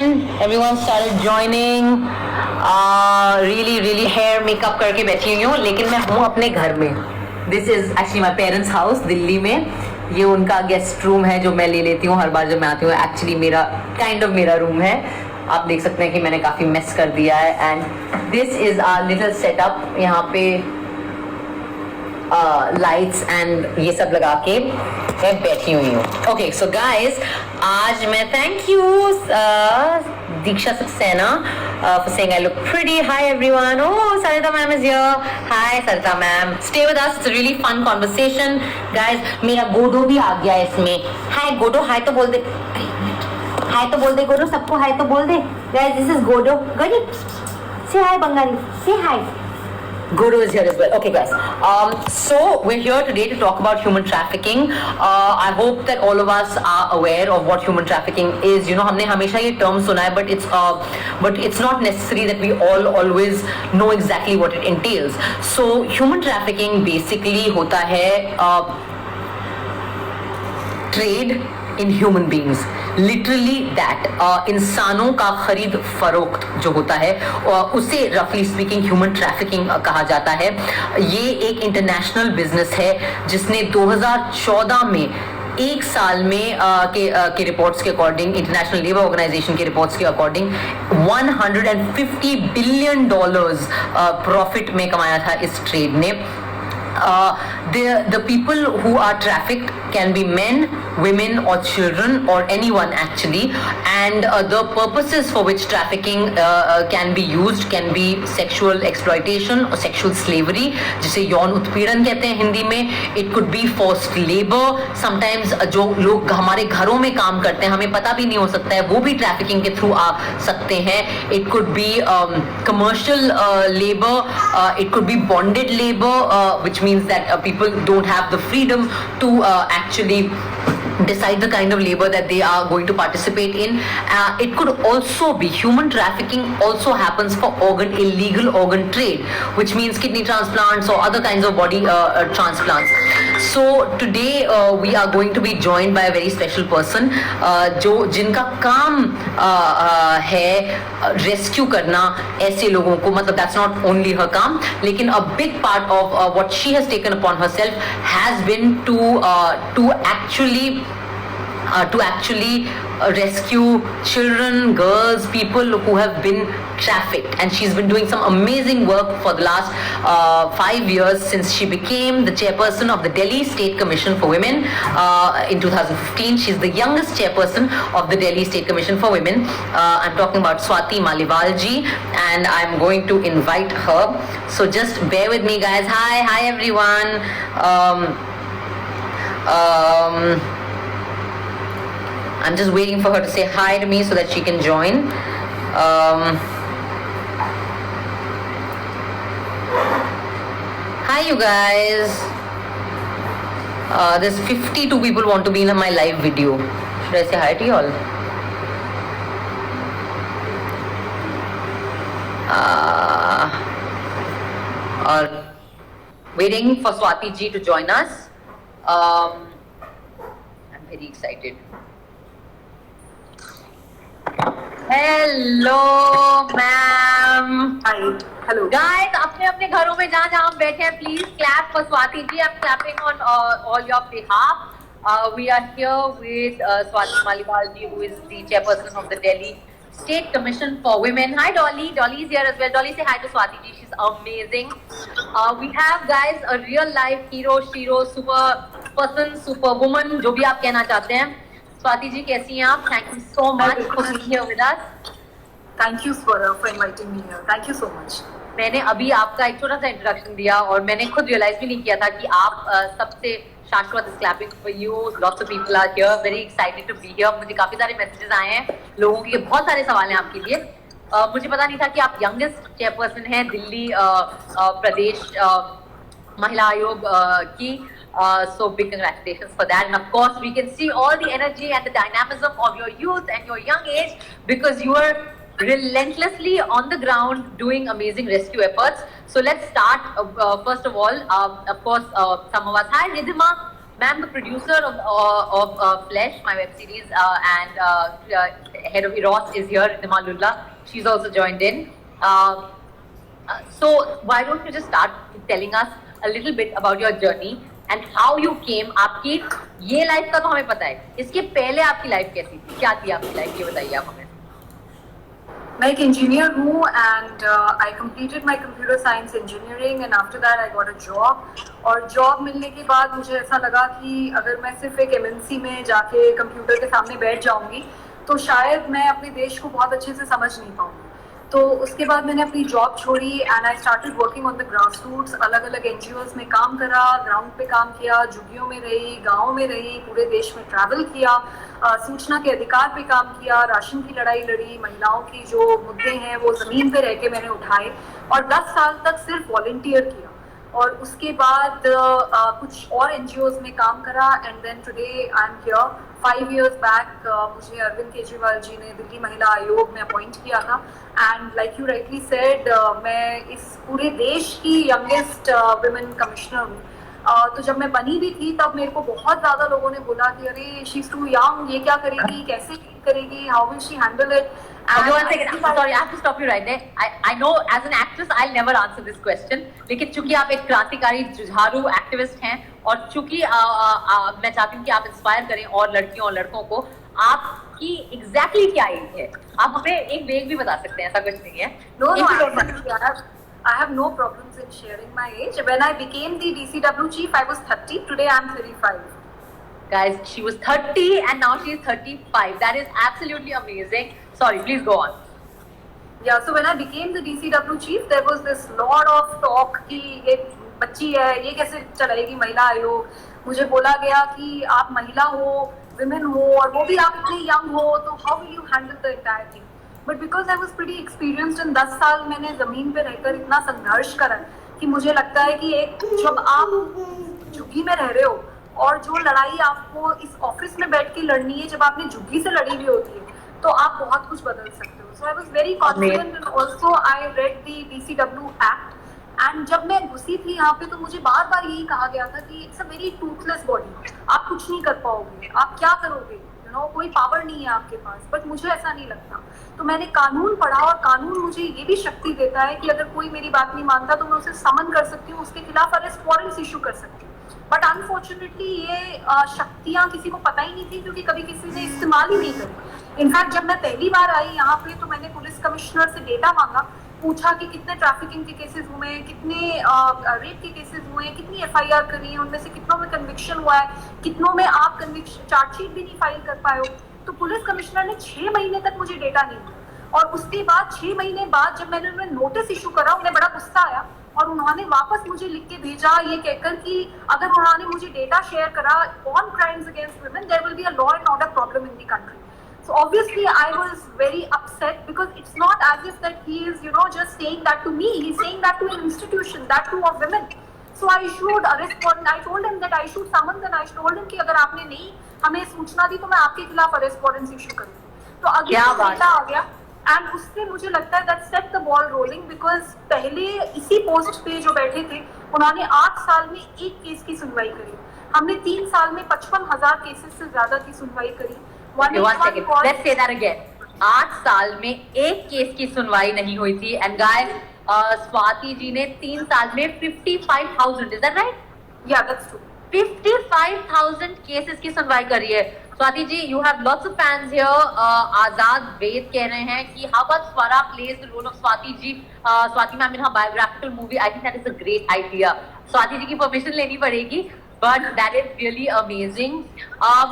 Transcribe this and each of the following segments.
Everyone started joining. Really hair makeup करके बैठी हुई हूँ, लेकिन मैं हूँ अपने घर में. This is actually my parents' house Delhi में. ये उनका गेस्ट रूम है जो मैं ले लेती हूँ हर बार जब मैं आती हूँ. एक्चुअली मेरा मेरा रूम है. आप देख सकते हैं कि मैंने काफी मेस कर दिया है. And this is our little setup. यहाँ पे लाइट्स एंड ये सब लगा के मैं बैठी हुई हूँ. ओके सो गाइस, आज मैं thank you Diksha Saxena for saying I look pretty. Hi everyone. Oh, Sarita ma'am is here. Hi Sarita ma'am. Stay with us. It's a really fun conversation. Guys, मेरा गोडो भी आ गया इसमें. Hi गोडो, hi तो बोल दे. Hi तो बोल दे गोडो, सबको hi तो बोल दे. Guys, this is गोडो. Gadi, say hi Bengali. Say hi. Guru is here as well. Okay, guys. So we're here today to talk about human trafficking. I hope that all of us are aware of what human trafficking is. You know, हमने हमेशा ये term सुना है, but it's not necessary that we all always know exactly what it entails. So human trafficking basically होता है trade in human beings. Literally that इंसानों का खरीद फरोख्त जो होता है उसे रफली स्पीकिंग ह्यूमन ट्रैफिकिंग कहा जाता है. ये एक इंटरनेशनल बिजनेस है जिसने 2014 में एक साल में के रिपोर्ट्स के अकॉर्डिंग, इंटरनेशनल लेबर ऑर्गेनाइजेशन के रिपोर्ट्स के अकॉर्डिंग $150 बिलियन प्रॉफिट में कमाया था इस ट्रेड ने. The people who are trafficked can be men, women or children or anyone actually, and the purposes for which trafficking can be used can be sexual exploitation or sexual slavery, जिसे यौन उत्पीड़न कहते हैं हिंदी में. It could be forced labor. Sometimes जो लोग हमारे घरों में काम करते हैं हमें पता भी नहीं हो सकता है, वो भी ट्रैफिकिंग के थ्रू आ सकते हैं. It could be commercial labor. It could be bonded labor, which means that people don't have the freedom to actually decide the kind of labor that they are going to participate in. It could also be human trafficking also happens for illegal organ trade, which means kidney transplants or other kinds of body transplants. So today we are going to be joined by a very special person जिनका काम है rescue करना ऐसे लोगों को. मतलब that's not only her काम, लेकिन a big part of what she has taken upon herself has been to actually rescue children, girls, people who have been trafficked, and she's been doing some amazing work for the last 5 years since she became the chairperson of the Delhi State Commission for Women in 2015. She's the youngest chairperson of the Delhi State Commission for Women. I'm talking about Swati Maliwal ji, and I'm going to invite her, so just bear with me guys. Hi everyone. I'm just waiting for her to say hi to me so that she can join. Hi you guys. There's 52 people want to be in my live video. Should I say hi to you all? Or waiting for Swati ji to join us. I'm very excited. Hello ma'am. Hi. Hello. Guys, अपने अपने घरों में जहाँ बैठे हैं, please clap for Swati ji. I'm clapping on all your behalf. We are here with Swati Maliwal ji, who is the chairperson of the Delhi State Commission for Women. Hi Dolly. Dolly is here as well. Dolly, say hi to Swati ji. She's amazing. We have guys a real life hero, shiro, super person, super woman, जो भी आप कहना चाहते हैं. स्वाति जी कैसी हैं आप? Thank you so much for being here with us. Thank you for inviting me here. Thank you so much. मैंने अभी आपका एक छोटा सा इंट्रोडक्शन दिया और मैंने खुद रियलाइज भी नहीं किया था कि आप सबसे शाश्वत is clapping for you. Lots of people are here, very excited to be here. मुझे काफी सारे मैसेजेस आए हैं लोगों के, बहुत सारे सवाल हैं आपके लिए. मुझे पता नहीं था कि आप यंगेस्ट चेयरपर्सन हैं दिल्ली प्रदेश महिला आयोग की. So big congratulations for that, and of course we can see all the energy and the dynamism of your youth and your young age, because you are relentlessly on the ground doing amazing rescue efforts. So let's start first of all, of course some of us. Hi Ridhima. Ma'am, the producer of Flesh, my web series, and head of Eros is here, Nima Lulla. She's also joined in. So why don't you just start telling us a little bit about your journey and how you came? आपकी ये life का तो हमें पता है, इसके पहले आपकी लाइफ कैसी थी, क्या थी आपकी लाइफ, ये बताइए आप हमें. मैं एक इंजीनियर हूँ and I completed my computer science engineering and after that I got a job. और जॉब मिलने के बाद मुझे ऐसा लगा कि अगर मैं सिर्फ एक एमएनसी में जाके कंप्यूटर के सामने बैठ जाऊंगी तो शायद मैं अपने देश को बहुत अच्छे से समझ नहीं पाऊंगी. तो उसके बाद मैंने अपनी जॉब छोड़ी and I started working on the grass roots. अलग अलग एनजीओज में काम करा, ग्राउंड पे काम किया, झुग्गियों में रही, गाँव में रही, पूरे देश में ट्रैवल किया, सूचना के अधिकार पे काम किया, राशन की लड़ाई लड़ी, महिलाओं की जो मुद्दे हैं वो ज़मीन पे रह के मैंने उठाए और 10 साल तक सिर्फ वॉलंटियर किया. और उसके बाद कुछ और एनजीओज में काम करा and then today I am here. 5 years back मुझे अरविंद केजरीवाल जी ने दिल्ली महिला आयोग में अपॉइंट किया था and like you rightly said मैं इस पूरे देश की यंगेस्ट विमेन कमिश्नर हूँ. तो जब मैं बनी भी थी तब मेरे को बहुत ज़्यादा लोगों ने बोला कि अरे शी इज टू यंग, ये क्या करेगी, कैसे करेगी, how will she handle it. Okay, one second. I'm sorry, I have to stop you right there. I know as an actress I'll never answer this question. लेकिन चूंकि आप एक क्रांतिकारी जुझारू एक्टिविस्ट हैं और चूंकि मैं चाहती हूँ कि आप इंस्पायर करें और लड़कियों और लड़कों को, आपकी एग्जैक्टली क्या एज है? आप हमें एक वेग भी बता सकते हैं, ऐसा कुछ नहीं है. No, I have no problems in sharing my age. When I became the DCW chief, I was 30. Today I'm 35. Guys, she was 30 and now she is 35. That is absolutely amazing. Sorry, please go on. Yeah, so when I became the DCW chief, there was this lot of talk कि ये बच्ची है, ये कैसे चलाएगी महिला आयोग. मुझे बोला गया कि आप महिला हो, विमेन हो और वो भी आप इतने यंग हो, तो how will you handle the entire thing? But because I was pretty experienced in 10 साल मैंने जमीन पे रहकर इतना संघर्ष करा कि मुझे लगता है कि एक जब आप झुग्गी में रह रहे हो और जो लड़ाई आपको इस ऑफिस में बैठ के लड़नी है, जब आपने झुग्गी से लड़ी हुई होती है तो आप बहुत कुछ बदल सकते हो. So I was very confident and also I read the DCW act and जब मैं घुसी थी यहाँ पे तो मुझे बार बार यही कहा गया था कि it's a very Toothless body, आप कुछ नहीं कर पाओगे, आप क्या करोगे, यू नो कोई पावर नहीं है आपके पास. बट मुझे ऐसा नहीं लगता. तो मैंने कानून पढ़ा और कानून मुझे ये भी शक्ति देता है कि अगर कोई मेरी बात नहीं मानता तो मैं उसे समन कर सकती हूँ, उसके खिलाफ अरेस्ट वारंट्स इशू कर सकती हूँ. बट अनफॉर्चुनेटली ये शक्तियाँ किसी को पता ही नहीं थी क्योंकि कभी किसी ने इस्तेमाल ही नहीं करी. इनफैक्ट जब मैं पहली बार आई यहाँ पे तो मैंने पुलिस कमिश्नर से डेटा मांगा, पूछा कि कितने ट्रैफिकिंग के केसेस हुए हैं, कितने रेप के केसेस हुए हैं, कितनी FIR करी है, उनमें से कितनों में कन्विक्शन हुआ है, कितनों में आप कन्विक्शन चार्जशीट भी नहीं फाइल कर पाए हो. तो पुलिस कमिश्नर ने 6 महीने तक मुझे डेटा नहीं दिया और उसके बाद 6 महीने बाद जब मैंने उन्हें नोटिस इशू करा, उन्हें बड़ा गुस्सा आया और उन्होंने वापस मुझे लिख के भेजा ये कहकर कि अगर उन्होंने मुझे डेटा शेयर करा on crimes against women, there will be a law and order problem in the country. So obviously I was very upset because it's not as if that he is, you know, just saying that to me. He's saying that to an institution, that to a women. So I issued arrest warrant. I told him that I issued summons and I told him कि अगर आपने नहीं हमें सूचना दी तो मैं आपके खिलाफ अरेस्ट वारंट इशू करूँगी. तो अगला डेटा आ गया एंड उससे मुझे लगता है that set the ball rolling because पहले इसी पोस्ट पे जो बैठे थे उन्होंने 8 साल में एक केस की सुनवाई करी. हमने 3 साल में 55,000 केसेस से ज्यादा की सुनवाई करी. Okay, one second. Let's say that again. 8 साल में एक केस की सुनवाई नहीं हुई थी. And guys, स्वाति जी ने 3 साल में 55,000. Is that right? Yeah, that's true. 55,000 cases की सुनवाई करी है. Swati ji, you have lots of fans here. आजाद वेद कह रहे हैं कि how about Swara plays the role of Swati ji, Swati ma'am in her biographical movie. I think that is a great idea. Swati ji की permission लेनी पड़ेगी. But that is really amazing.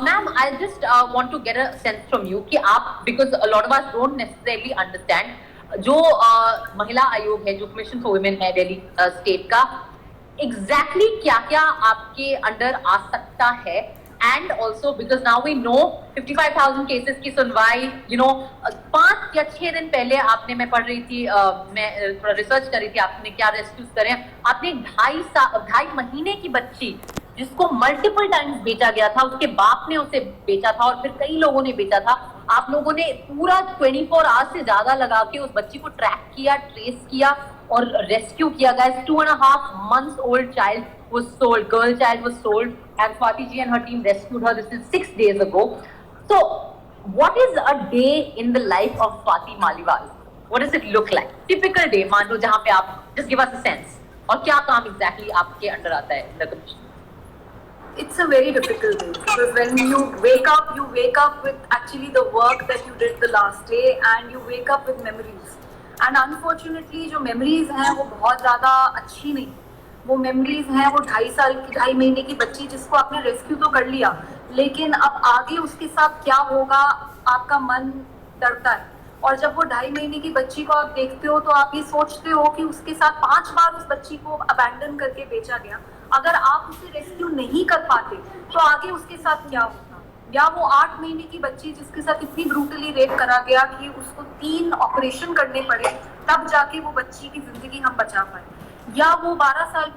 Ma'am, I just want to get a sense from you कि आप, because a lot of us don't necessarily understand जो महिला आयोग है, जो कमीशन फॉर वुमेन है दिल्ली स्टेट का, exactly क्या क्या आपके अंडर आ सकता है. And also because now we know 55,000 cases की सुनवाई, you know, 5 या 6 दिन पहले आपने, मैं पढ़ रही थी, मैं थोड़ा रिसर्च कर रही थी, आपने क्या रेस्क्यूज करे, आपने 2.5 महीने की बच्ची जिसको मल्टीपल टाइम्स बेचा गया था, उसके बाप ने उसे बेचा था और फिर कई लोगों ने बेचा था. आप लोगों ने पूरा 24 आवर्स से ज्यादा लगा के उस बच्ची को ट्रैक किया, ट्रेस किया और रेस्क्यू किया. Guys, 2.5 months old child was sold, girl child was sold, and Swati ji and her team rescued her. This is 6 days ago. So, what is a day in the life of Swati Maliwal? What does it look like? Typical day, मान लो जहाँ पे आप just give us a sense. और क्या काम exactly आपके under आता है in the commission? It's a very difficult day because when you wake up with actually the work that you did the last day, and you wake up with memories. And unfortunately जो memories हैं वो बहुत ज़्यादा अच्छी नहीं. वो memories हैं वो 2.5 महीने की बच्ची जिसको आपने रेस्क्यू तो कर लिया, लेकिन अब आगे उसके साथ क्या होगा आपका मन डरता है. और जब वो 2.5 महीने की बच्ची को आप देखते हो तो आप ये सोचते हो कि उसके साथ 5 बार उस बच्ची को अबैंडन करके बेचा गया. अगर आप उसे रेस्क्यू नहीं कर पाते तो आगे उसके साथ क्या होगा. या वो 8 महीने की बच्ची जिसके साथ इतनी ब्रूटली रेप करा गया कि उसको 3 ऑपरेशन करने पड़े तब जाके वो बच्ची की जिंदगी हम बचा पाए. या वो 12 साल